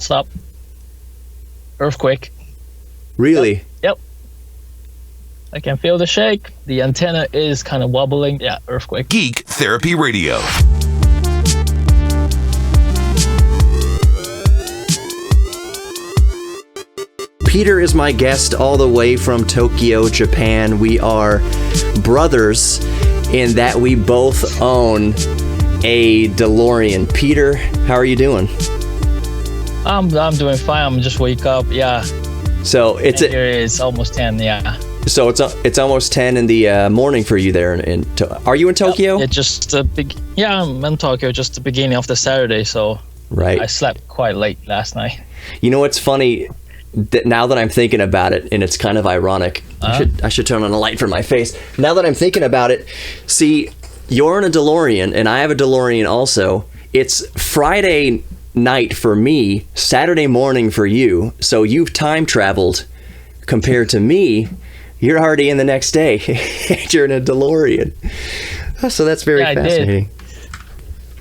stop. Earthquake. Really? Yep. I can feel the shake. The antenna is kind of wobbling. Yeah, earthquake. Geek Therapy Radio. Peter is my guest all the way from Tokyo, Japan. We are brothers in that we both own a DeLorean. Peter, how are you doing? I'm doing fine. I'm just wake up. Yeah. So it's almost 10. Yeah. So it's almost 10 in the morning for you there. Are you in Tokyo? It's just yeah, I'm in Tokyo. Just the beginning of the Saturday. So right. I slept quite late last night. You know what's funny? Now that I'm thinking about it, and it's kind of ironic, I should turn on a light for my face. Now that I'm thinking about it, see, you're in a DeLorean, and I have a DeLorean also. It's Friday night for me, Saturday morning for you, so you've time traveled compared to me. You're already in the next day. You're in a DeLorean. So that's very fascinating.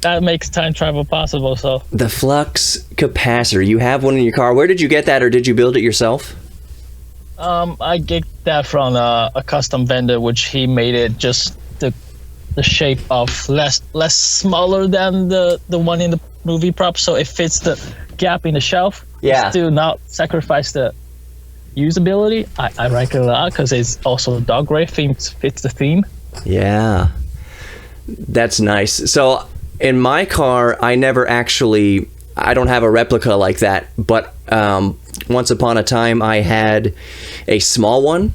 That makes time travel possible. So the flux capacitor, you have one in your car. Where did you get that, or did you build it yourself? I get that from a custom vendor, which he made it just the shape of less smaller than the one in the movie prop, so it fits the gap in the shelf. Yeah. To not sacrifice the usability. I like it a lot because it's also dog gray fits the theme. Yeah, that's nice. So in my car, I don't have a replica like that, but once upon a time I had a small one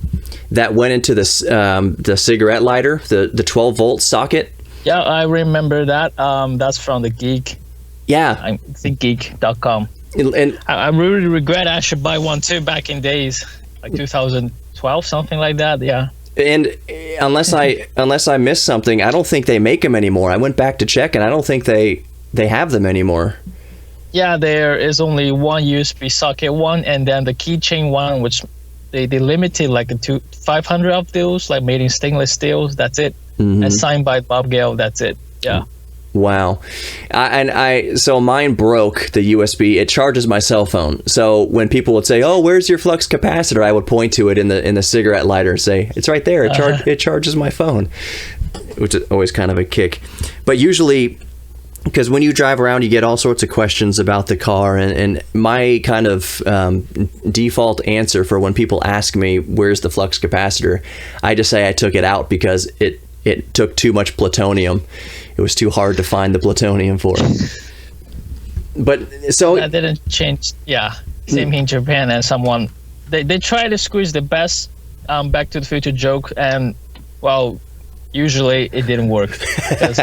that went into the cigarette lighter, the 12 volt socket. Yeah, I remember that. That's from the Geek. Yeah. I think geek.com. And I really regret I should buy one too back in days, like 2012, something like that. Yeah. And unless I missed something, I don't think they make them anymore. I went back to check, and I don't think they have them anymore. Yeah, there is only one USB socket one, and then the keychain one, which they limited like 500 of those, like made in stainless steels. That's it. Mm-hmm. And signed by Bob Gale. That's it. Yeah. Wow. So mine broke the USB. It charges my cell phone. So when people would say, "Oh, where's your flux capacitor?" I would point to it in the cigarette lighter and say, "It's right there. It charges my phone," which is always kind of a kick. But usually, because when you drive around, you get all sorts of questions about the car, and my kind of default answer for when people ask me, "Where's the flux capacitor?" I just say I took it out because it took too much plutonium. It was too hard to find the plutonium for it. But so that didn't change. Yeah, same here in Japan. And someone they try to squeeze the best Back to the Future joke, and well, usually it didn't work because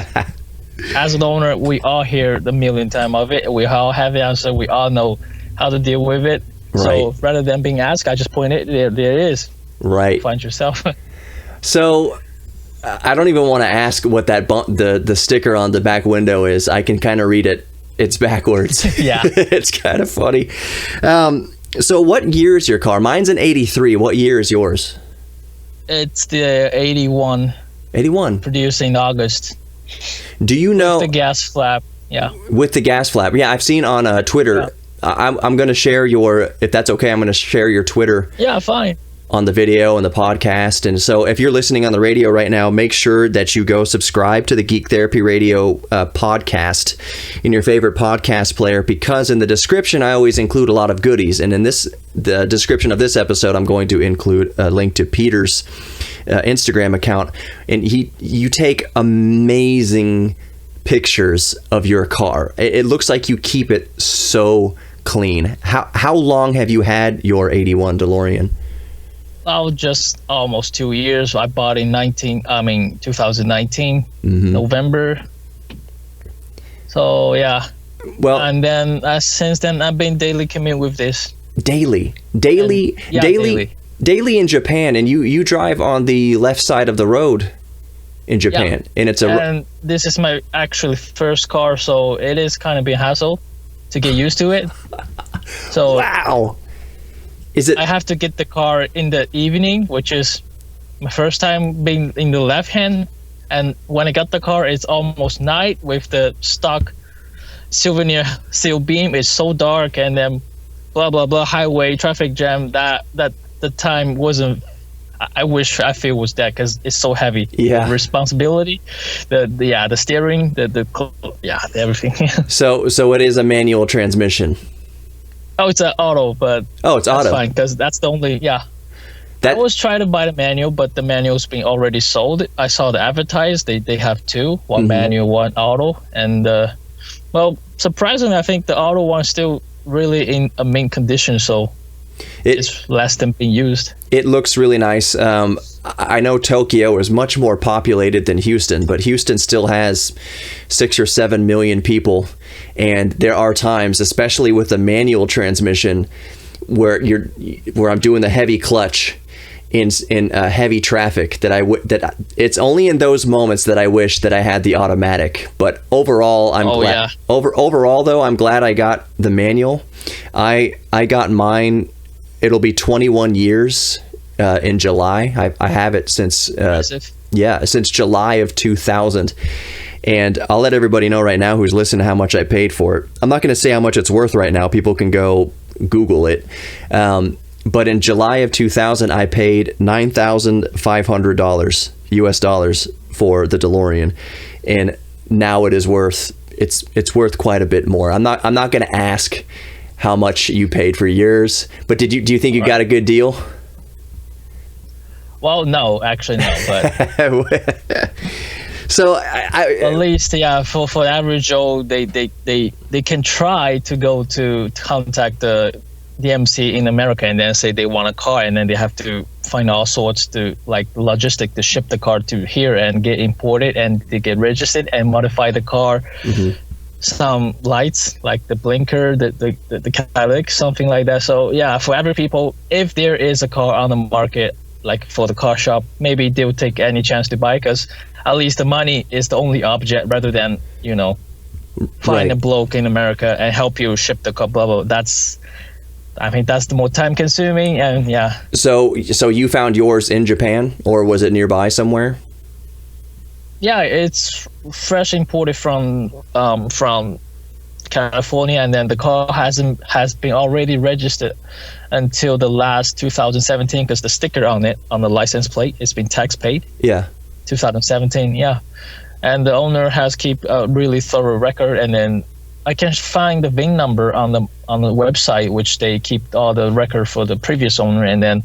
as an owner, we all hear the million time of it. We all have the answer. We all know how to deal with it. Right. So rather than being asked, I just point it. There it is. Right. Find yourself. So I don't even want to ask what that the sticker on the back window is. I can kind of read it. It's backwards. Yeah. It's kind of funny. So what year is your car? Mine's an 83. What year is yours? It's the 81. 81. Produced in August. Do you know? With the gas flap. Yeah. With the gas flap. Yeah, I've seen on Twitter. Yeah. I'm going to share if that's okay, I'm going to share your Twitter. Yeah, fine. On the video and the podcast. And so if you're listening on the radio right now, make sure that you go subscribe to the Geek Therapy Radio podcast in your favorite podcast player, because in the description I always include a lot of goodies, and in the description of this episode I'm going to include a link to Peter's Instagram account, and you take amazing pictures of your car. It looks like you keep it so clean. How long have you had your 81 DeLorean? Oh, just almost 2 years. I bought in 2019, November. So yeah. Well, and then since then I've been daily commute with this. Daily in Japan, and you drive on the left side of the road in Japan, and and this is my actually first car, so it is kind of a hassle to get used to it. So wow. I have to get the car in the evening, which is my first time being in the left hand. And when I got the car, it's almost night with the stock souvenir steel beam is so dark, and then blah blah blah highway traffic jam. That the time wasn't. I wish I feel was that because it's so heavy. Yeah. The responsibility, the steering, everything. So it is a manual transmission. Oh, it's an auto, but It's that's auto. fine because that's the only That I was trying to buy the manual, but the manual's being already sold. I saw the advertised. They have two, one manual, one auto, and well, surprisingly, I think the auto one's still really in a mint condition, so it's less than being used. It looks really nice. I know Tokyo is much more populated than Houston, but Houston still has 6 or 7 million people, and there are times, especially with the manual transmission, where I'm doing the heavy clutch in heavy traffic that it's only in those moments that I wish that I had the automatic. But overall, I'm glad. Yeah. Overall, though, I'm glad I got the manual. I got mine. It'll be 21 years in July. I have it since since July of 2000. And I'll let everybody know right now who's listening how much I paid for it. I'm not going to say how much it's worth right now. People can go Google it. But in July of 2000, I paid $9,500 US dollars for the DeLorean, and now it is worth it's worth quite a bit more. I'm not going to ask how much you paid for yours, but do you think you got a good deal? Well, no, actually no, but so at least for the average Joe, they can try to go to contact the DMC in America and then say they want a car, and then they have to find all sorts to like logistic to ship the car to here and get imported and they get registered and modify the car. Some lights like the blinker, the catalytic, something like that. So yeah, for every people, if there is a car on the market, like for the car shop, maybe they would take any chance to buy, because at least the money is the only object rather than find a bloke in America and help you ship the car. Blah blah. I think that's the more time consuming, and yeah. So you found yours in Japan, or was it nearby somewhere? Yeah, it's fresh imported from California, and then the car has been already registered until the last 2017, because the sticker on it, on the license plate, it's been tax paid. Yeah. 2017, yeah. And the owner has keep a really thorough record, and then I can find the VIN number on the website, which they keep all the record for the previous owner. And then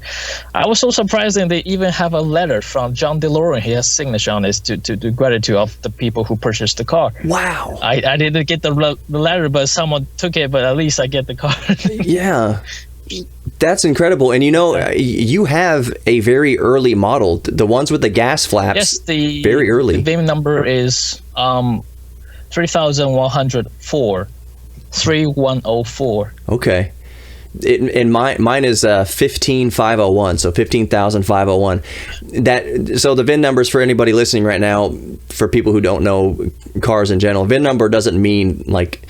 I was so surprised that they even have a letter from John Delorean. He has signature on it to gratitude of the people who purchased the car. Wow. I didn't get the letter, but someone took it. But at least I get the car. Yeah. That's incredible. And you have a very early model. The ones with the gas flaps. Yes, very early. The VIN number is 3104. 3104. Okay. And mine is 15501, so 15,501. So the VIN numbers, for anybody listening right now, for people who don't know cars in general, VIN number doesn't mean like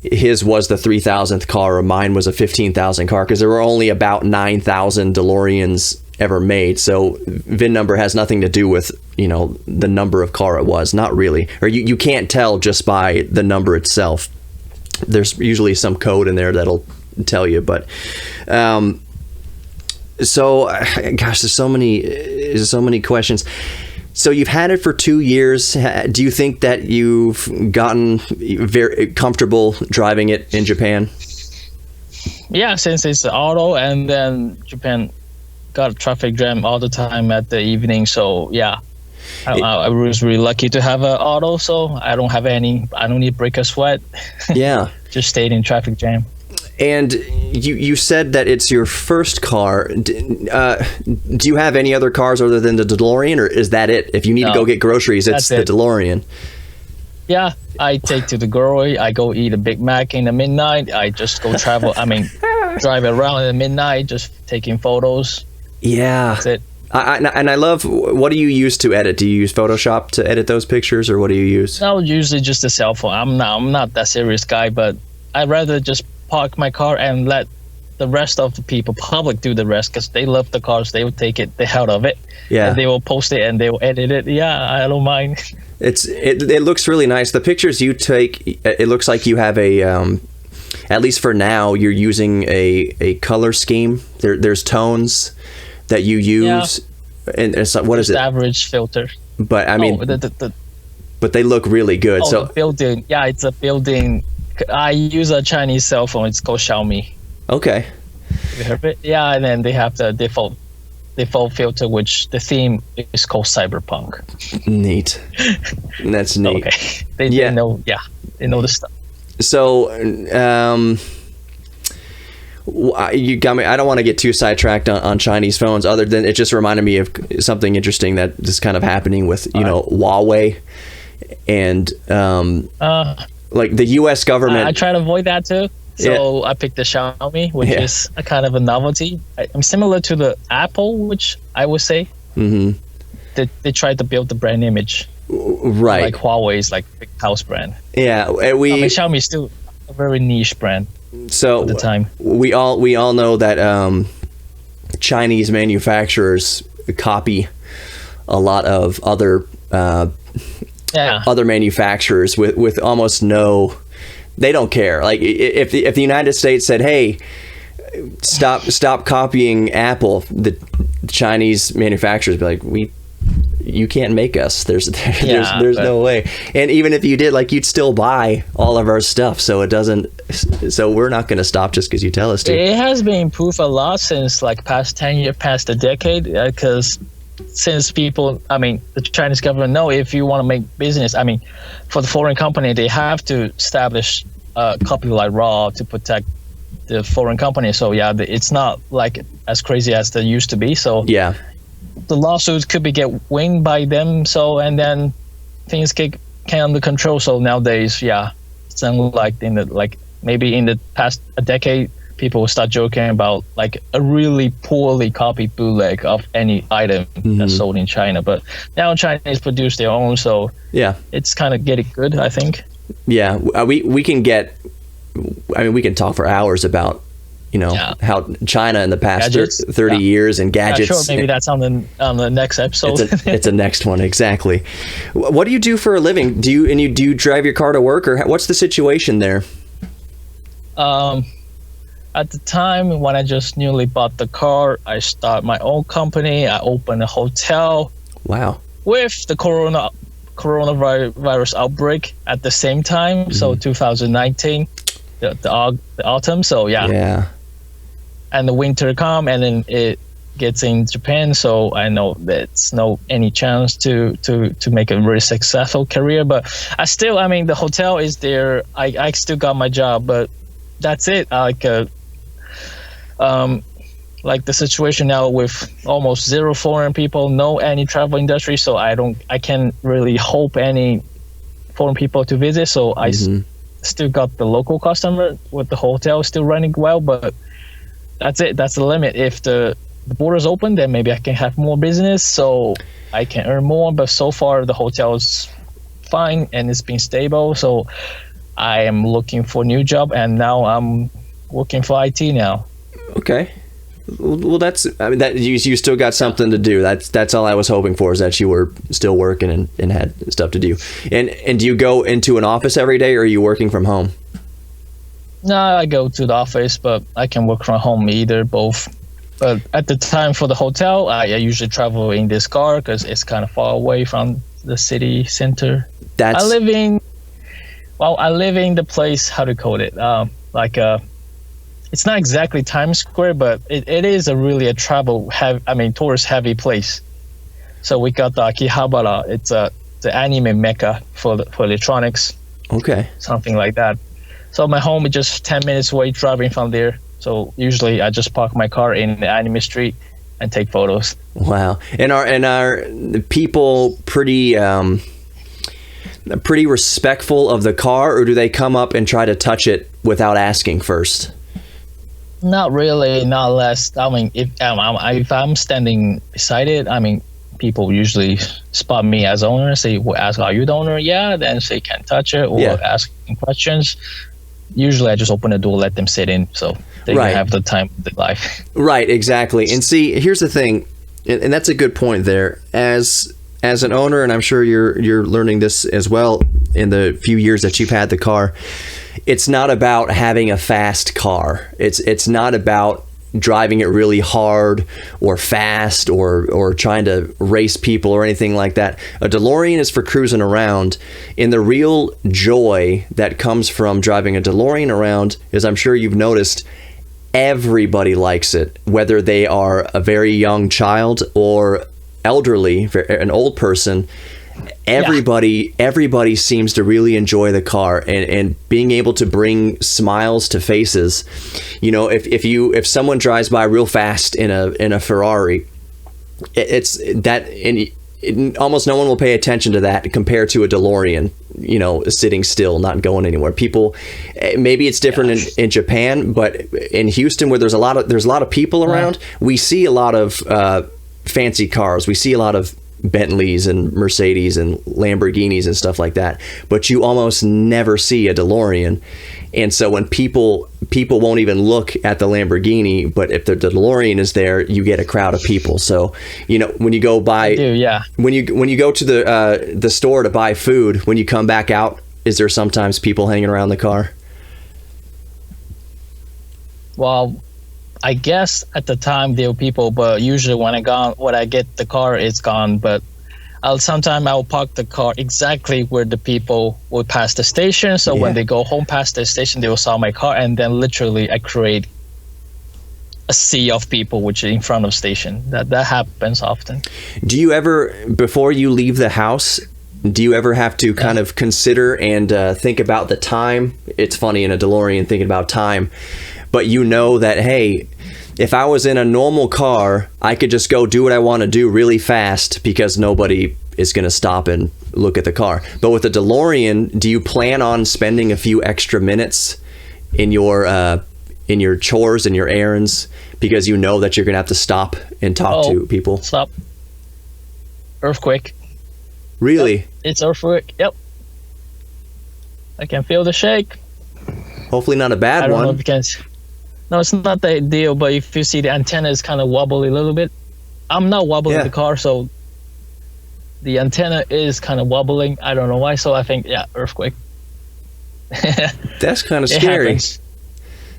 his was the 3,000th car or mine was a 15,000 car, because there were only about 9,000 DeLoreans ever made. So VIN number has nothing to do with the number of car it was. Not really. Or you can't tell just by the number itself. There's usually some code in there that'll tell you, but so gosh, there's so many questions. So you've had it for 2 years. Do you think that you've gotten very comfortable driving it in Japan? Yeah, since it's auto, and then Japan got a traffic jam all the time at the evening, so yeah. I was really lucky to have an auto, so I don't need break a sweat. Yeah. Just stayed in traffic jam. And you said that it's your first car. Do you have any other cars other than the DeLorean, or is that it? If you need to go get groceries, it's the DeLorean. Yeah, I take to the grocery. I go eat a Big Mac in the midnight. I just go travel. Drive around in the midnight, just taking photos. Yeah. That's it. And I love, what do you use to edit? Do you use Photoshop to edit those pictures, or what do you use? No, usually just a cell phone. I'm not that serious guy, but I'd rather just park my car and let the rest of the people, public, do the rest because they love the cars. They will take it the hell of it. Yeah. And they will post it and they will edit it. Yeah, I don't mind. It looks really nice. The pictures you take, it looks like you have a at least for now, you're using a color scheme. There's tones that you use, and it's like, what is it? Average filter. But I mean, but they look really good. So building, it's a building. I use a Chinese cell phone. It's called Xiaomi. Okay. You heard it? Yeah, and then they have the default filter, which the theme is called Cyberpunk. Neat. That's neat. Okay. They know. Yeah, they know the stuff. So, you got me. I don't want to get too sidetracked on Chinese phones. Other than it just reminded me of something interesting that is kind of happening with Huawei and like the U.S. government. I try to avoid that too. So I picked the Xiaomi, which is a kind of a novelty. I'm similar to the Apple, which I would say. Mm-hmm. They tried to build the brand image. Right. Like Huawei is like a big house brand. Yeah. Xiaomi is still a very niche brand. So at the time, we all know that Chinese manufacturers copy a lot of other manufacturers with almost no. They don't care. Like if the United States said, "Hey, stop copying Apple," the Chinese manufacturers would be like, you can't make us. There's no way. And even if you did, like, you'd still buy all of our stuff. So we're not going to stop just because you tell us to. It has been improved a lot since like past 10 years, past a decade, because since people, the Chinese government know if you want to make business, for the foreign company, they have to establish copyright law to protect the foreign company. So it's not like as crazy as they used to be. So the lawsuits could get winged by them. So, and then things get under control. So nowadays, it's unlike maybe in the past a decade, people will start joking about like a really poorly copied bootleg of any item that's sold in China. But now Chinese produce their own. So it's kind of getting good, I think. Yeah, we can we can talk for hours about how China in the past 30 years and gadgets. Sure, maybe that's on the next episode. It's a next one, exactly. What do you do for a living? Do you drive your car to work, or what's the situation there? At the time when I just newly bought the car, I started my own company. I opened a hotel. Wow. With the coronavirus outbreak at the same time, so 2019, the autumn. So and the winter come, and then it gets in Japan. So I know there's no any chance to make a really successful career. But I still, the hotel is there. I still got my job, but that's it. Like the situation now with almost zero foreign people, no any travel industry. So I can't really hope any foreign people to visit. So I still got the local customer with the hotel still running well, but that's it. That's the limit. If the borders open, then maybe I can have more business, so I can earn more. But so far, the hotel is fine and it's been stable. So I am looking for a new job, and now I'm working for IT now. Okay. Well, that you still got something to do. That's all I was hoping for, is that you were still working and had stuff to do. And do you go into an office every day, or are you working from home? No, I go to the office, but I can work from home, either, both. But at the time for the hotel, I usually travel in this car because it's kind of far away from the city center. I live in the place, how to call it, it's not exactly Times Square, but it is a travel tourist heavy place. So we got the Akihabara. It's the anime mecca for electronics. Okay. Something like that. So my home is just 10 minutes away driving from there. So usually I just park my car in the anime street and take photos. Wow. And are the people pretty respectful of the car, or do they come up and try to touch it without asking first? Not really, not less. If I'm standing beside it, people usually spot me as owner, ask, are you the owner? Yeah, then say can't touch it, or asking questions. usually I just open the door, let them sit in, so they Right. can have the time of their life. Right, exactly. And see, here's the thing, and that's a good point there. As an owner, and I'm sure you're learning this as well in the few years that you've had the car, it's not about having a fast car. It's not about driving it really hard or fast or trying to race people or anything like that. A DeLorean is for cruising around, and the real joy that comes from driving a DeLorean around is, I'm sure you've noticed, everybody likes it, whether they are a very young child or elderly, an old person. Everybody seems to really enjoy the car, and being able to bring smiles to faces. You know, if someone drives by real fast in a Ferrari, it's that, and almost no one will pay attention to that compared to a DeLorean, you know, sitting still, not going anywhere. People, maybe it's different in Japan, but in Houston, where there's a lot of people around, we see a lot of fancy cars. We see a lot of Bentleys and Mercedes and Lamborghinis and stuff like that, but you almost never see a DeLorean. And so when people won't even look at the Lamborghini, but if the DeLorean is there, you get a crowd of people. So, you know, when you go buy, when you go to the store to buy food, when you come back out, is there sometimes people hanging around the car? Well, I guess at the time there were people, but usually when I get the car, it's gone. But sometimes I'll park the car exactly where the people will pass the station. So when they go home past the station, they will saw my car, and then literally I create a sea of people which is in front of station. That happens often. Do you ever, before you leave the house, do you ever have to kind of consider and think about the time? It's funny in a DeLorean thinking about time. But you know that, hey, if I was in a normal car, I could just go do what I want to do really fast because nobody is going to stop and look at the car. But with a DeLorean, do you plan on spending a few extra minutes in your chores and your errands because you know that you're going to have to stop and talk to people? Stop. Earthquake. Really? Yep. It's earthquake. Yep. I can feel the shake. Hopefully not a bad one. I don't know if you can. No, it's not the deal, but if you see the antenna is kind of wobbly a little bit. I'm not wobbling the car, so the antenna is kind of wobbling. I don't know why, so I think, earthquake. That's kind of scary.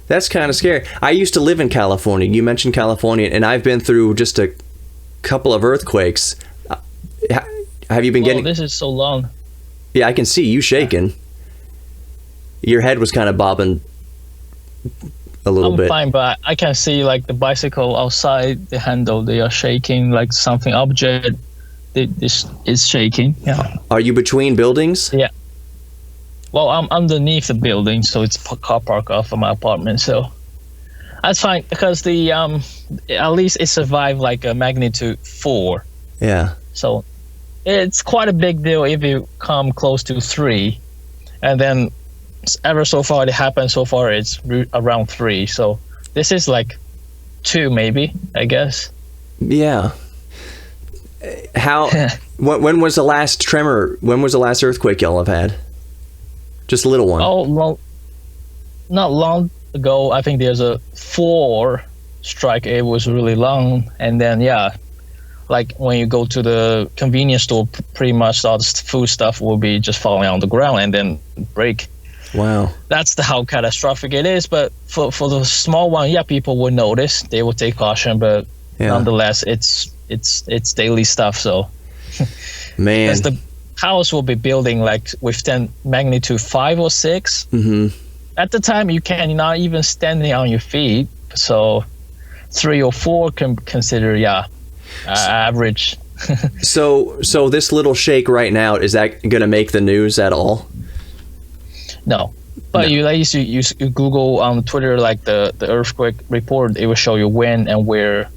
That's kind of scary. I used to live in California. You mentioned California, and I've been through just a couple of earthquakes. Have you been getting... This is so long. Yeah, I can see you shaking. Your head was kind of bobbing a little bit. I'm fine, but I can see like the bicycle outside the handle. They are shaking, like something object. This is shaking. Yeah. Are you between buildings? Yeah. Well, I'm underneath the building, so it's a car park off of my apartment. So that's fine because the at least it survived like a magnitude 4. Yeah. So it's quite a big deal if you come close to 3, and then ever so far it happened so far it's around 3, so this is like 2 maybe, I guess. Yeah. How when was the last tremor, when was the last earthquake y'all have had? Just a little one? Not long ago. I think there's a 4 strike. It was really long, and then like when you go to the convenience store, pretty much all the food stuff will be just falling on the ground and then break. Wow. That's how catastrophic it is. But for the small one, people will notice. They will take caution, but nonetheless, it's daily stuff. So, man, because the house will be building like with 10 magnitude 5 or 6. Mm-hmm. At the time, you can not even standing on your feet. So, 3 or 4 can consider average. So this little shake right now, is that going to make the news at all? No, but you Google on Twitter like the earthquake report. It will show you when and where.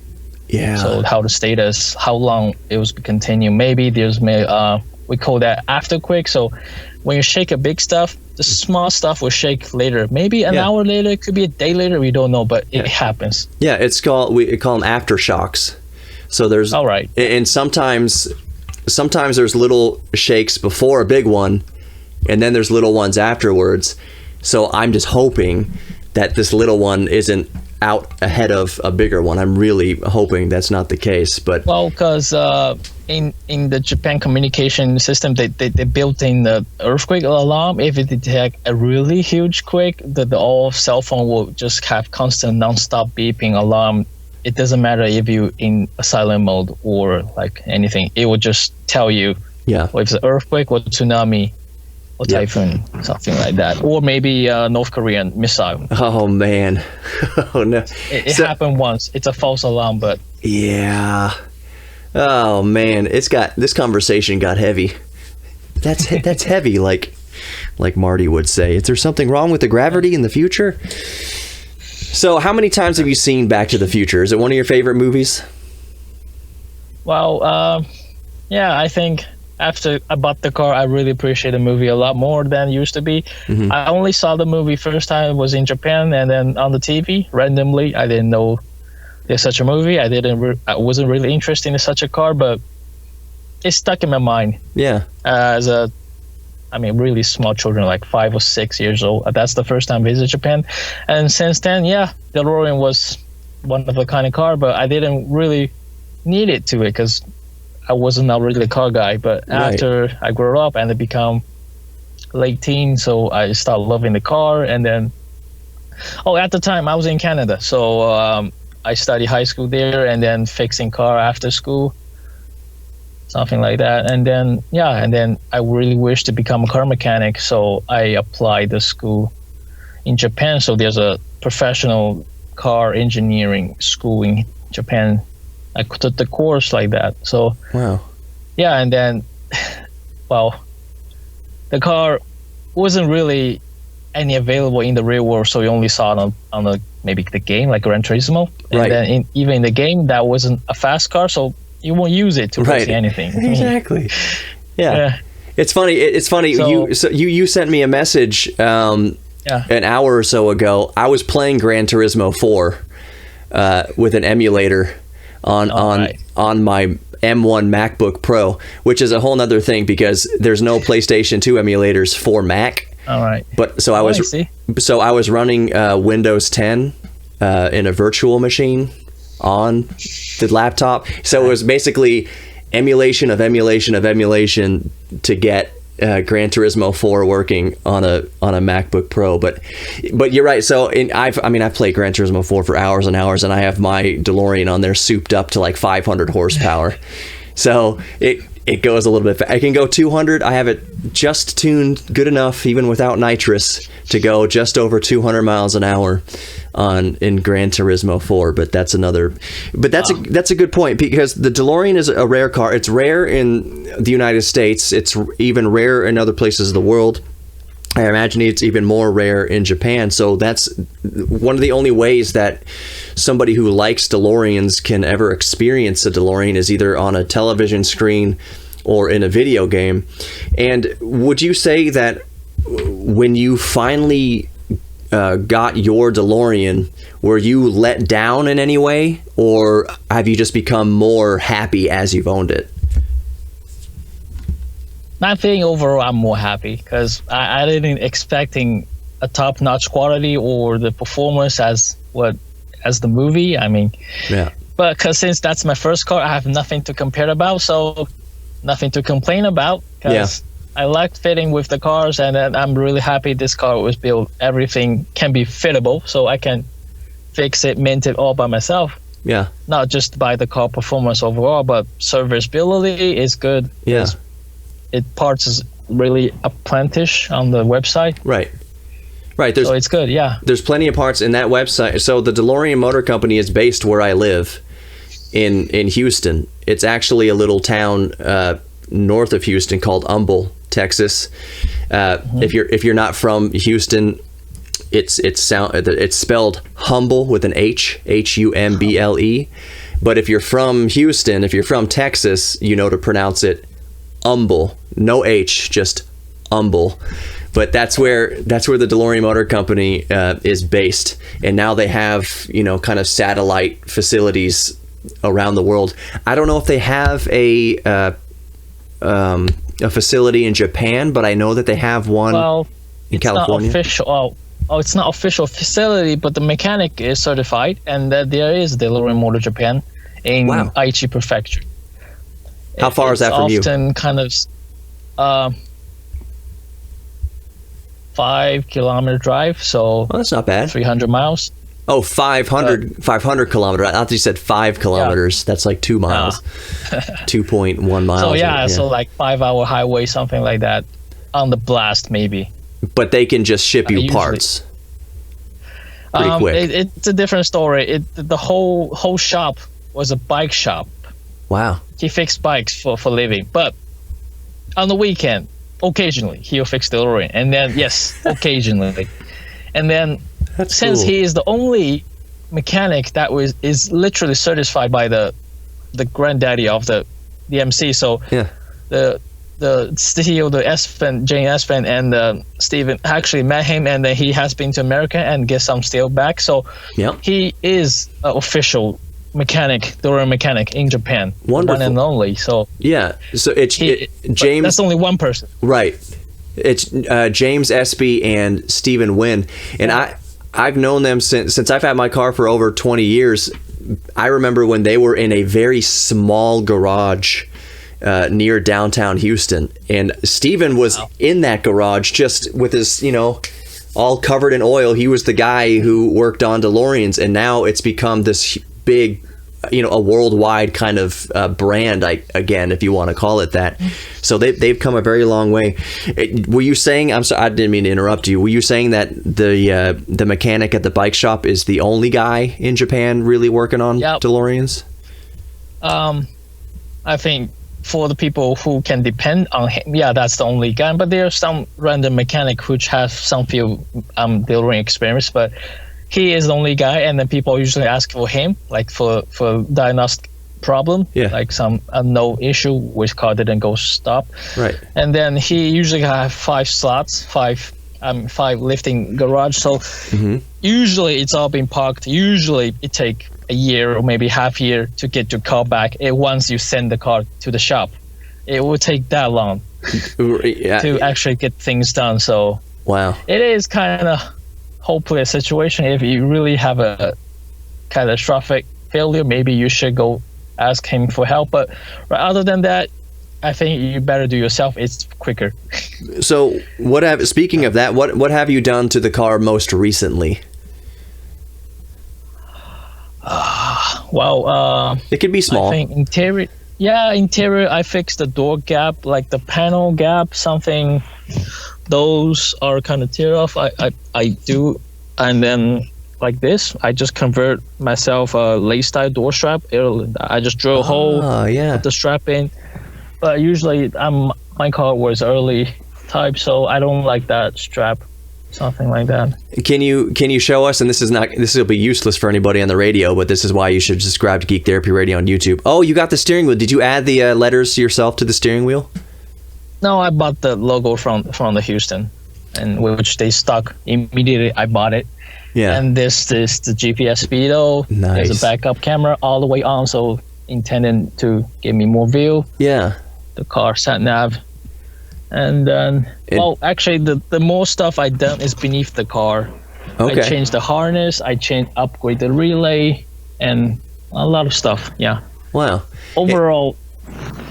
Yeah. So how the status, how long it was continue. Maybe there's we call that afterquake. So when you shake a big stuff, the small stuff will shake later. Maybe an hour later, it could be a day later. We don't know, but it happens. Yeah, we call them aftershocks. So there's all right, and sometimes there's little shakes before a big one. And then there's little ones afterwards. So I'm just hoping that this little one isn't out ahead of a bigger one. I'm really hoping that's not the case. But Well, because in the Japan communication system, they built in the earthquake alarm. If it detect a really huge quake, the all cell phone will just have constant non-stop beeping alarm. It doesn't matter if you in a silent mode or like anything. It will just tell you yeah, if it's an earthquake or tsunami or typhoon, something like that, or maybe a North Korean missile. oh man, oh no, It happened once. It's a false alarm, but yeah, oh man, this conversation got heavy. That's heavy, like Marty would say. Is there something wrong with the gravity in the future? So, how many times have you seen Back to the Future? Is it one of your favorite movies? well, yeah, I think after I bought the car, I really appreciate the movie a lot more than it used to be. Mm-hmm. I only saw the movie first time it was in Japan, and then on the TV randomly. I didn't know there's such a movie. I wasn't really interested in such a car, but it stuck in my mind Yeah. as really small children, like 5 or 6 years old. That's the first time I visited Japan, and since then, yeah, Delorean was one of a kind of car, but I didn't really need it to it because I wasn't a really car guy. But Right. after I grew up and I become late teen, so I started loving the car. And then, at the time I was in Canada, so I studied high school there, and then fixing car after school, something like that. And then I really wished to become a car mechanic, so I applied the school in Japan. So there's a professional car engineering school in Japan. I took the course like that. So Wow. yeah, and then the car wasn't really any available in the real world, so you only saw it on the maybe the game like Gran Turismo. And Right. then even in the game, that wasn't a fast car, so you won't use it to Right. race anything. Exactly. Yeah. Yeah. It's funny. It's funny. You sent me a message Yeah. an hour or so ago. I was playing Gran Turismo 4 with an emulator on Right. my M1 MacBook Pro, which is a whole nother thing because there's no PlayStation 2 emulators for Mac. All right. But so I see. I was running Windows 10 in a virtual machine on the laptop. So it was basically emulation of emulation of emulation to get Gran Turismo 4 working on a MacBook Pro. But you're right. So I've played Gran Turismo 4 for hours and hours, and I have my DeLorean on there souped up to like 500 horsepower. So it goes a little bit. I can go 200. I have it just tuned good enough, even without nitrous, to go just over 200 miles an hour in Gran Turismo 4. But that's a good point, because the DeLorean is a rare car. It's rare in the United States. It's even rare in other places of the world. I imagine it's even more rare in Japan. So that's one of the only ways that somebody who likes DeLoreans can ever experience a DeLorean is either on a television screen or in a video game. And would you say that when you finally got your DeLorean, were you let down in any way, or have you just become more happy as you've owned it? I think overall I'm more happy because I didn't expecting a top-notch quality or the performance as the movie. I mean, Yeah. but because since that's my first car, I have nothing to compare about, so nothing to complain about. Because I liked fitting with the cars, and I'm really happy this car was built. Everything can be fittable, so I can fix it, mint it all by myself. Yeah. Not just by the car performance overall, but serviceability is good. Yeah. Parts is really aplenty on the website. Right. So it's good, yeah. There's plenty of parts in that website. So the DeLorean Motor Company is based where I live in Houston. It's actually a little town north of Houston called Humble, Texas. If you're not from Houston, it's spelled humble with an H, Humble. But if you're from Houston, if you're from Texas, you know to pronounce it Humble, no H, just Humble. But that's where the DeLorean Motor Company is based, and now they have kind of satellite facilities around the world. I don't know if they have a facility in Japan, but I know that they have one. Well, in California? Not official. It's not official facility, but the mechanic is certified, and that there is Delorean Motor Japan in Aichi Prefecture. How far is that from you? It's often kind of 5-kilometer drive, so that's not bad. 300 miles. Oh, 500 kilometers. I thought you said 5 kilometers. That's like 2 miles. 2.1 miles. So so like 5-hour highway, something like that, on the blast maybe. But they can just ship you parts pretty quick. It's a different story. The whole shop was a bike shop. Wow. He fixed bikes for living, but on the weekend, occasionally he'll fix the DeLorean, and then occasionally, and then since he is the only mechanic that is literally certified by the granddaddy of the MC, so the CEO, Jane Espen, and Steven actually met him, and then he has been to America and get some steel back. So he is an official DeLorean mechanic in Japan. Wonderful. One and only. So so it's James. That's only one person. Right. It's James Espy and Stephen Wynn, and I've known them since I've had my car for over 20 years. I remember when they were in a very small garage near downtown Houston, and Stephen was in that garage just with his, all covered in oil. He was the guy who worked on DeLoreans, and now it's become this big, a worldwide kind of brand, again, if you want to call it that. So they've come a very long way. Were you saying? I'm sorry, I didn't mean to interrupt you. Were you saying that the mechanic at the bike shop is the only guy in Japan really working on DeLoreans? I think for the people who can depend on him, that's the only guy. But there are some random mechanic which have some few DeLorean experience, but he is the only guy, and then people usually ask for him, like for diagnostic problem, like some no issue which car didn't go stop. Right. And then he usually have 5 slots, 5 lifting garage. So usually it's all been parked. Usually it take a year or maybe half year to get your car back. Once you send the car to the shop, it will take that long to actually get things done. So it is kind of hopefully a situation. If you really have a catastrophic failure, maybe you should go ask him for help. But other than that, I think you better do yourself. It's quicker. So speaking of that, what have you done to the car most recently? It could be small. I think interior. Interior. I fixed the door gap, like the panel gap, something. Those are kind of tear off. I do, and then like this, I just convert myself a lace style door strap. I just drill a hole, put the strap in. But usually, my car was early type, so I don't like that strap, something like that. Can you show us? And this will be useless for anybody on the radio, but this is why you should subscribe to Geek Therapy Radio on YouTube. Oh, you got the steering wheel. Did you add the letters yourself to the steering wheel? No, I bought the logo from the Houston, and which they stuck immediately. I bought it. Yeah. And this is the GPS speedo. Nice. There's a backup camera all the way on, so intended to give me more view. Yeah. The car sat nav, and then actually the more stuff I done is beneath the car. Okay. I changed the harness. Upgrade the relay, and a lot of stuff. Yeah. Wow. Overall,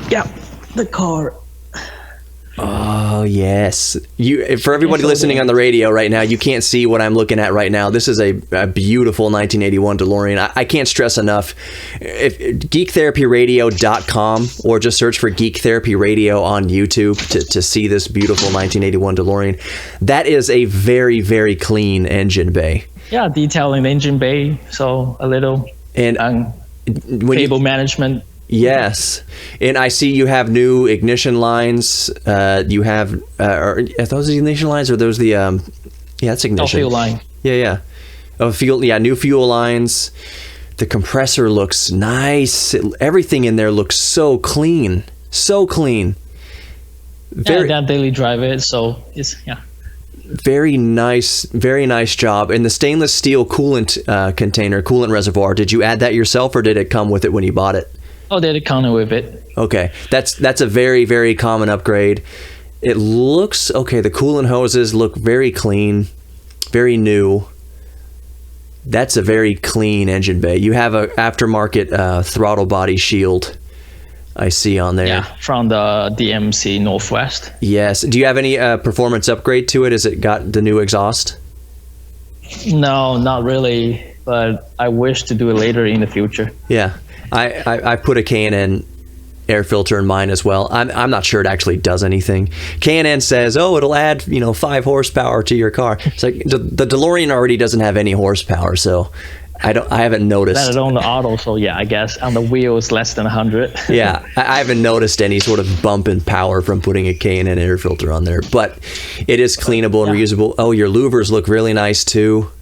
the car. Oh, yes. For everybody listening on the radio right now, you can't see what I'm looking at right now. This is a beautiful 1981 DeLorean. I can't stress enough. If geektherapyradio.com, or just search for Geek Therapy Radio on YouTube to see this beautiful 1981 DeLorean. That is a very, very clean engine bay. Yeah, detailing the engine bay, so a little cable management. Yes, and I see you have new ignition lines. You have are those the ignition lines, or are those the that's ignition. Fuel line. Yeah. Fuel. Yeah, new fuel lines. The compressor looks nice. Everything in there looks so clean. So clean. That daily drive it, so it's Very nice job. And the stainless steel coolant coolant reservoir, did you add that yourself, or did it come with it when you bought it? Oh, did it come with it? Okay, that's a very, very common upgrade. It looks okay. The coolant hoses look very clean, very new. That's a very clean engine bay. You have a aftermarket throttle body shield, I see on there. Yeah, from the DMC Northwest. Yes. Do you have any performance upgrade to it? Has it got the new exhaust? No, not really, but I wish to do it later in the future. Yeah. I put a K&N air filter in mine as well. I'm not sure it actually does anything. K&N says, oh, it'll add 5 horsepower to your car. It's like the DeLorean already doesn't have any horsepower, so I haven't noticed. That is on the auto, so yeah, I guess on the wheel it's less than 100. Yeah, I haven't noticed any sort of bump in power from putting a K&N air filter on there, but it is cleanable and reusable. Oh, your louvers look really nice too.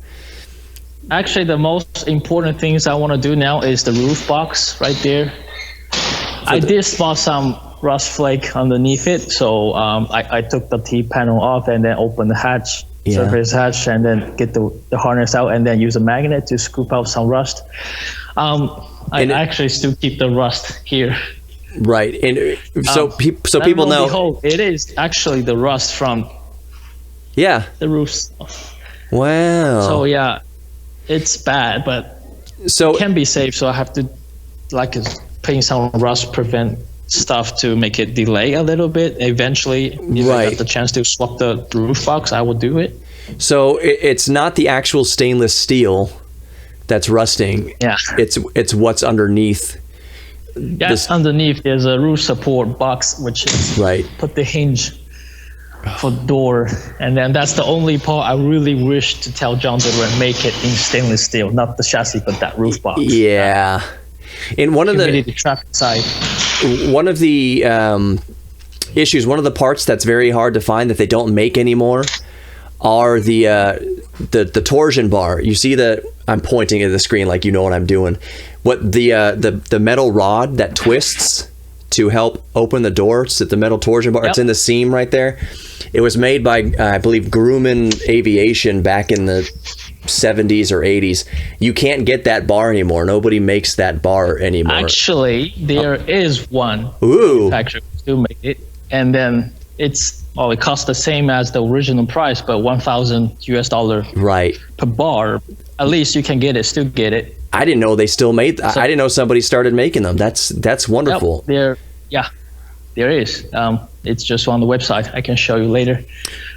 Actually, the most important things I want to do now is the roof box right there. I did spot some rust flake underneath it, so I took the T-panel off and then opened the hatch, surface hatch, and then get the harness out and then use a magnet to scoop out some rust. I actually still keep the rust here. Right, and so people know. Behold, it is actually the rust from the roofs. Wow. So yeah, it's bad, but it can be safe. So I have to putting some rust prevent stuff to make it delay a little bit. Eventually, if I get the chance to swap the roof box, I will do it. So it's not the actual stainless steel that's rusting. Yeah, it's what's underneath. Yes, underneath there's a roof support box, which is put the hinge for door, and then that's the only part I really wish to tell John Delorean make it in stainless steel, not the chassis, but that roof box. Yeah. In one of the traffic side, one of the issues, one of the parts that's very hard to find that they don't make anymore are the torsion bar. You see I'm pointing at the screen like you know what I'm doing. What the metal rod that twists to help open the door, it's the metal torsion bar. It's in the seam right there. It was made by I believe Grumman Aviation back in the 70s or 80s. You can't get that bar anymore. Nobody makes that bar anymore. Actually, there is one. Ooh. Manufacturer still make it, and then it costs the same as the original price, but $1,000 per bar. At least you can still get it. I didn't know they still made. I didn't know somebody started making them. That's wonderful. There is. It's just on the website. I can show you later.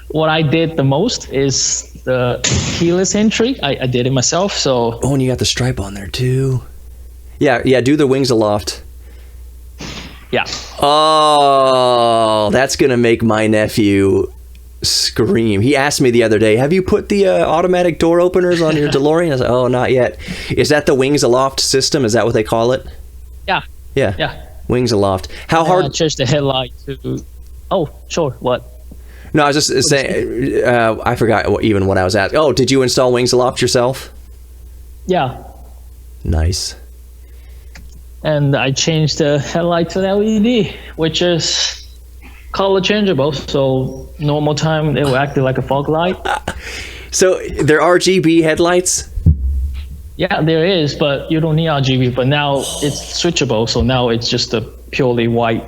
What I did the most is the keyless entry. I did it myself. So. Oh, and you got the stripe on there too. Yeah. Do the wings aloft. Yeah. Oh, that's gonna make my nephew scream. He asked me the other day, have you put the automatic door openers on your DeLorean? I was like, oh, not yet. Is that the wings aloft system? Is that what they call it? Yeah. Wings aloft. How hard? I changed the headlight to. Oh, sure. What? No, I was just saying. I forgot what I was asking. Oh, did you install wings aloft yourself? Yeah. Nice. And I changed the headlight to LED, which is color changeable. So normal time it will act like a fog light. So there are RGB headlights? Yeah, there is, but you don't need RGB. But now it's switchable, so now it's just a purely white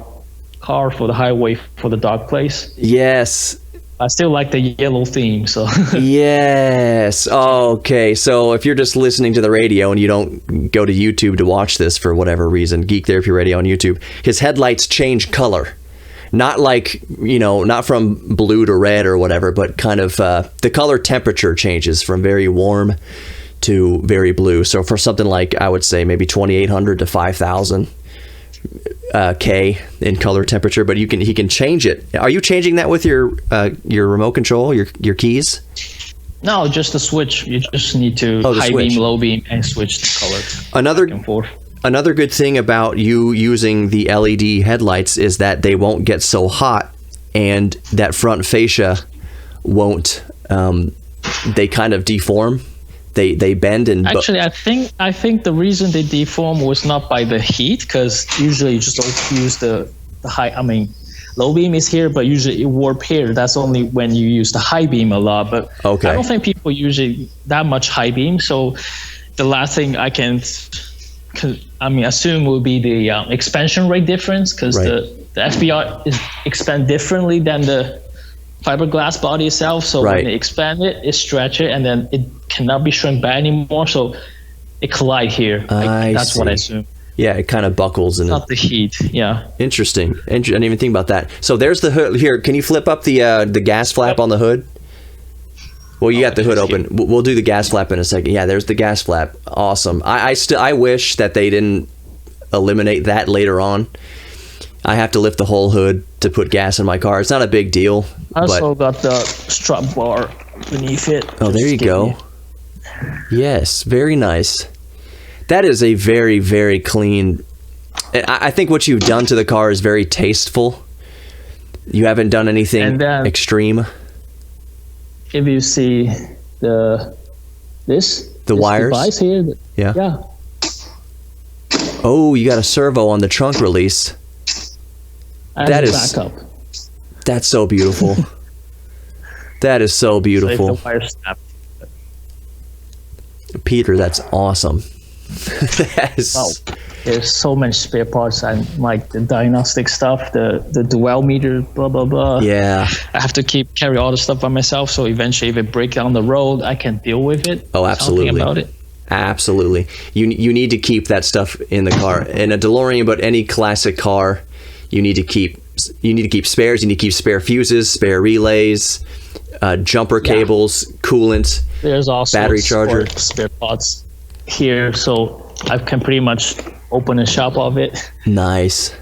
car for the highway for the dark place. Yes. I still like the yellow theme, so. Yes. Okay. So if you're just listening to the radio and you don't go to YouTube to watch this for whatever reason, Geek Therapy Radio on YouTube, his headlights change color. Not like, not from blue to red or whatever, but kind of the color temperature changes from very warm to very blue. So for something like, I would say maybe 2,800 to 5,000 K in color temperature, but he can change it. Are you changing that with your remote control, your keys? No, just the switch. You just need to high beam, low beam, and switch the color back and forth. Another good thing about you using the LED headlights is that they won't get so hot, and that front fascia won't. They kind of deform. They bend and. Actually, I think the reason they deform was not by the heat, because usually you just don't use the high. I mean, low beam is here, but usually it warp here. That's only when you use the high beam a lot. But I don't think people use that much high beam. So the last thing I can. Assume will be the expansion rate difference, because the SBR is expand differently than the fiberglass body itself. So Right. when they expand it, it stretch it, and then it cannot be shrunk back anymore. So it collide here. That's what I assume. Yeah, it kind of buckles and Not the heat. Yeah. interesting. I didn't even think about that. So there's the hood. Here, can you flip up the gas flap on the hood? Well, you got the hood open. We'll do the gas flap in a second. Yeah, there's the gas flap. Awesome. I wish that they didn't eliminate that later on. I have to lift the whole hood to put gas in my car. It's not a big deal. I also got the strap bar beneath it. Oh, there you go. Yes, very nice. That is a very, very clean. I think what you've done to the car is very tasteful. You haven't done anything extreme. If you see the wires device here, yeah. Oh, you got a servo on the trunk release. That is backup. That's so beautiful. That is so beautiful. So if the wire snap. Peter, that's awesome. There's so many spare parts and like the diagnostic stuff, the dwell meter, blah blah blah. Yeah, I have to carry all the stuff by myself. So eventually, if it breaks down the road, I can deal with it. Oh, absolutely. Something about it. Absolutely. You need to keep that stuff in the car. In a DeLorean, but any classic car, you need to keep spares. You need to keep spare fuses, spare relays, jumper cables, coolant. There's also battery charger, spare parts here, so I can pretty much open a shop of it. Nice.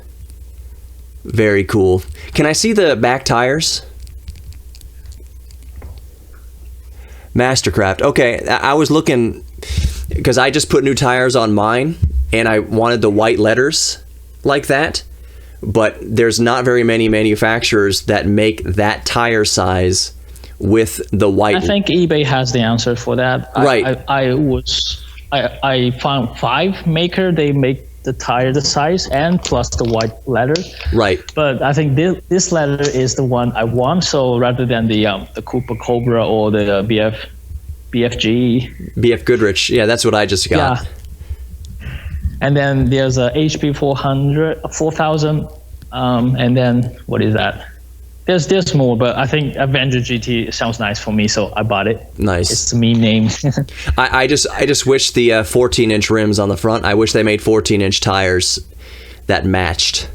Very cool. Can I see the back tires? Mastercraft. Okay, I was looking because I just put new tires on mine and I wanted the white letters like that, but there's not very many manufacturers that make that tire size with the white. I think eBay has the answer for that. Right. I found 5 maker. They make the tire the size and plus the white letter. Right. But I think this letter is the one I want. So rather than the Cooper Cobra or the BF Goodrich. Yeah, that's what I just got. Yeah. And then there's a HP 4000. And then what is that? There's more, but I think Avenger GT sounds nice for me, so I bought it. Nice. It's a mean name. I just wish the 14-inch rims on the front. I wish they made 14-inch tires that matched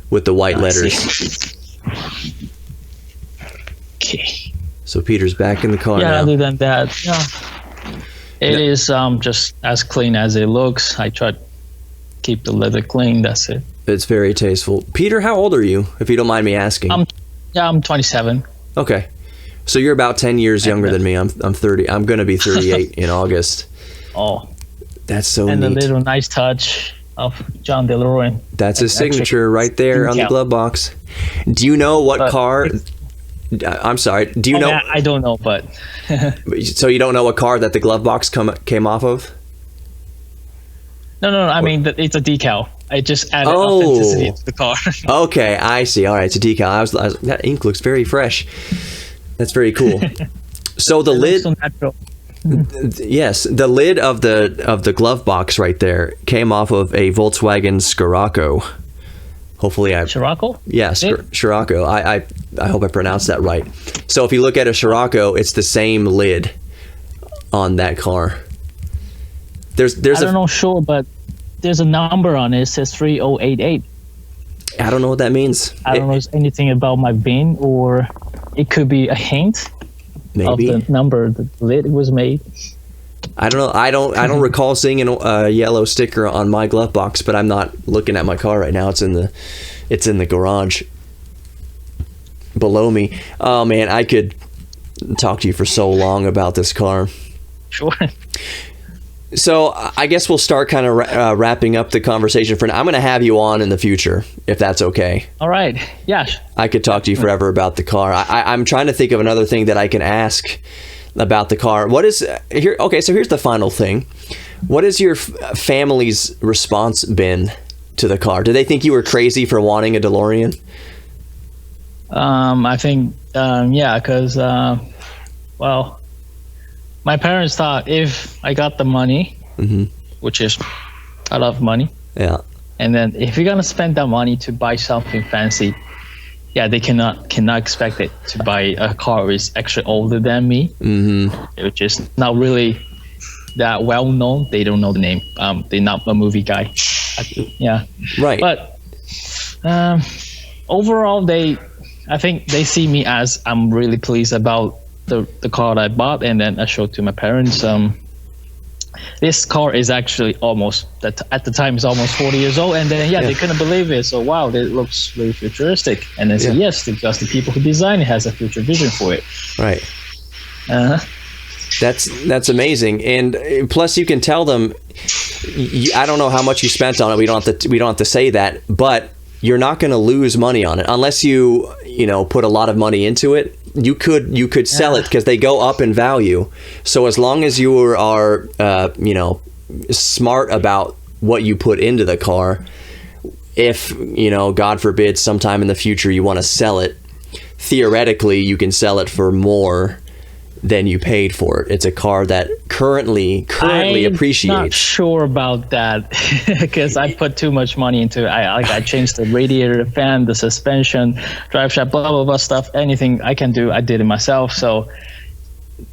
with the white letters. Okay. So Peter's back in the car now. Other than that, it is just as clean as it looks. I try to keep the leather clean. That's it. It's very tasteful. Peter, how old are you, if you don't mind me asking? I'm 27. Okay. So you're about 10 years younger than me. I'm 30. I'm going to be 38 in August. Oh. That's so neat. And a little nice touch of John DeLorean. That's his signature right there on the glove box. Do you know what car... I'm sorry. Do you know... I don't know, but... So you don't know what car that the glove box came off of? No. I mean, it's a decal. I just added authenticity to the car. Okay, I see. All right, it's a decal. That ink looks very fresh. That's very cool. So the lid... So natural. Yes, the lid of the glove box right there came off of a Volkswagen Scirocco. Hopefully Scirocco? Yeah, Scirocco. I hope I pronounced that right. So if you look at a Scirocco, it's the same lid on that car. I don't know, sure, but there's a number on it. It says 3088. I don't know what that means. I don't know anything about my bin, or it could be a hint of the number the lid was made. I don't know. I don't recall seeing a yellow sticker on my glove box, but I'm not looking at my car right now. It's in the garage below me. Oh man, I could talk to you for so long about this car. Sure. So I guess we'll start kind of wrapping up the conversation for now. I'm going to have you on in the future, if that's okay. All right. Yeah. I could talk to you forever about the car. I'm trying to think of another thing that I can ask about the car. What is here? Okay, so here's the final thing. What has your family's response been to the car? Do they think you were crazy for wanting a DeLorean? I think, yeah, because, well, my parents thought if I got the money, which is a lot of money, yeah, and then if you're gonna spend that money to buy something fancy, yeah, they cannot expect it to buy a car is actually older than me, which is not really that well known. They don't know the name. They're not a movie guy. Yeah, Right. but overall, I think they see me as I'm really pleased about the car that I bought, and then I showed to my parents. This car is actually at the time is almost 40 years old, and then they couldn't believe it. So wow, it looks really futuristic, and they said yes, because the people who designed it has a future vision for it. Right. Uh-huh. That's amazing, and plus you can tell them. I don't know how much you spent on it. We don't have to say that, but you're not going to lose money on it unless you put a lot of money into it. You could sell it because they go up in value. So as long as you are smart about what you put into the car, if God forbid sometime in the future you want to sell it, theoretically you can sell it for more than you paid for it. It's a car that currently appreciates. I'm not sure about that because I put too much money into it. I changed the radiator, the fan, the suspension, drive shaft, blah blah blah stuff. Anything I can do, I did it myself. So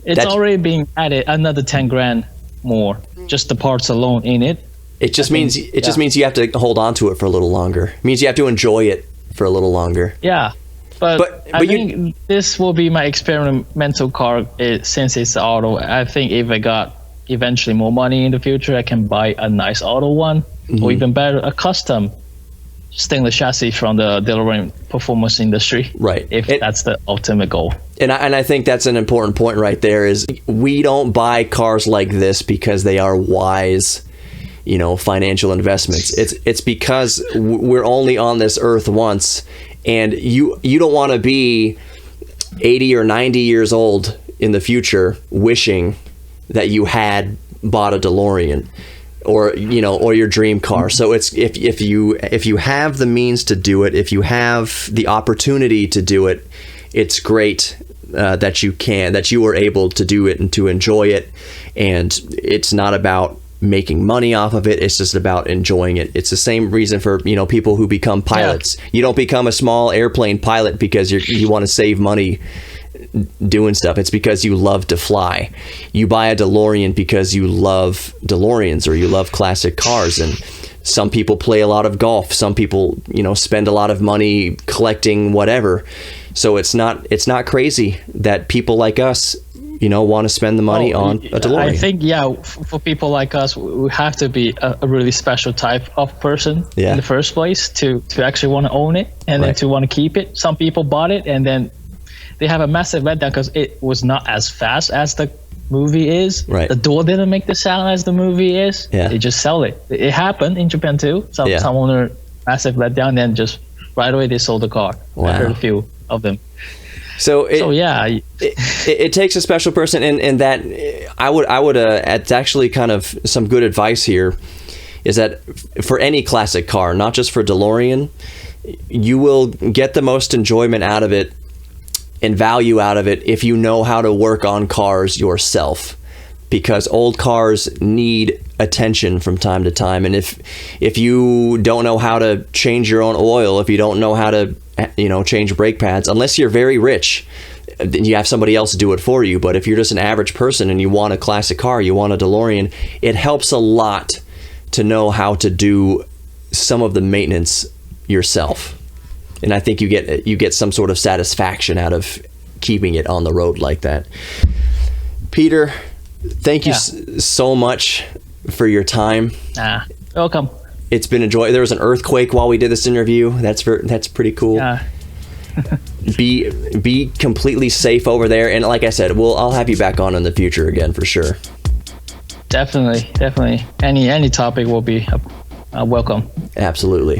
it's already being added another 10 grand more, just the parts alone in it. It just means you have to hold on to it for a little longer. It means you have to enjoy it for a little longer. Yeah. But I think this will be my experimental car since it's auto. I think if I got eventually more money in the future, I can buy a nice auto one, or even better, a custom stainless chassis from the Delorean performance industry. Right. If that's the ultimate goal. And I think that's an important point right there is we don't buy cars like this because they are wise, financial investments. It's because we're only on this earth once. And you don't want to be 80 or 90 years old in the future wishing that you had bought a DeLorean or your dream car. So it's if you have the means to do it, if you have the opportunity to do it, it's great that you were able to do it and to enjoy it. And it's not about making money off of it. It's just about enjoying it. It's the same reason for people who become pilots. You don't become a small airplane pilot because you want to save money doing stuff. It's because you love to fly. You buy a DeLorean because you love DeLoreans or you love classic cars. And some people play a lot of golf. Some people spend a lot of money collecting whatever. So it's not crazy that people like us want to spend the money on a DeLorean. I think, for people like us, we have to be a really special type of person in the first place to actually want to own it and then to want to keep it. Some people bought it and then they have a massive letdown because it was not as fast as the movie is. Right. The door didn't make the sound as the movie is. Yeah. They just sell it. It happened in Japan too. Some owner massive letdown, then just right away they sold the car. Wow. I heard a few of them. So it takes a special person, and that I would it's actually kind of some good advice here is that for any classic car, not just for DeLorean, you will get the most enjoyment out of it and value out of it if you know how to work on cars yourself, because old cars need attention from time to time. And if you don't know how to change your own oil, if you don't know how to change brake pads, unless you're very rich, then you have somebody else do it for you. But if you're just an average person and you want a classic car, you want a DeLorean, it helps a lot to know how to do some of the maintenance yourself. And I think you get some sort of satisfaction out of keeping it on the road like that. Peter, thank you so much for your time. Welcome. It's been enjoyable. There was an earthquake while we did this interview. That's pretty cool. Yeah. Be completely safe over there, and like I said, I'll have you back on in the future again for sure. Definitely. Any topic will be welcome. Absolutely.